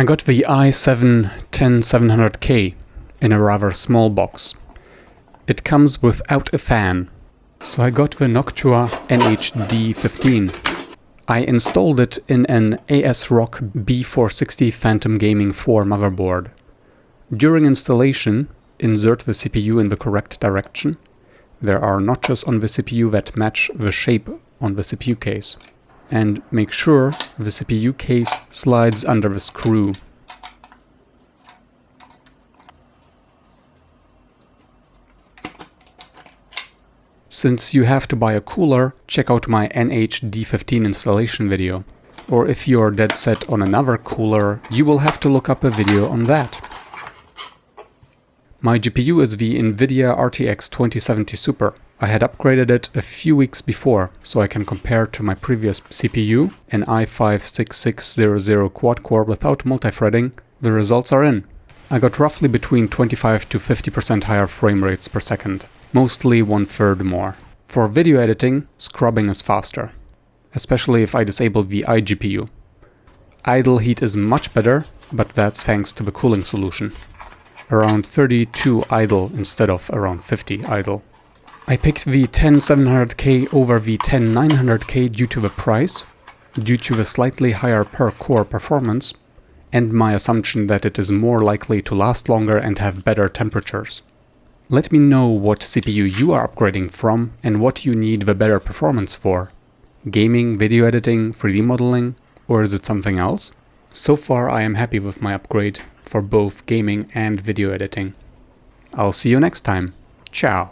I got the i7-10700K in a rather small box. It comes without a fan, so I got the Noctua NHD15. I installed it in an ASRock B460 Phantom Gaming 4 motherboard. During installation, insert the CPU in the correct direction. There are notches on the CPU that match the shape on the CPU case. And make sure the CPU case slides under the screw. Since you have to buy a cooler, check out my NHD15 installation video. Or if you're dead set on another cooler, you will have to look up a video on that. My GPU is the NVIDIA RTX 2070 Super. I had upgraded it a few weeks before, so I can compare to my previous CPU, an i5-6600 quad-core without multithreading. The results are in. I got roughly between 25 to 50% higher frame rates per second, mostly 1/3 more. For video editing, scrubbing is faster, especially if I disable the iGPU. Idle heat is much better, but that's thanks to the cooling solution. Around 32 idle instead of around 50 idle. I picked the 10700K over the 10900K due to the price, due to the slightly higher per core performance, and my assumption that it is more likely to last longer and have better temperatures. Let me know what CPU you are upgrading from and what you need the better performance for. Gaming, video editing, 3D modeling, or is it something else? So far I am happy with my upgrade for both gaming and video editing. I'll see you next time. Ciao!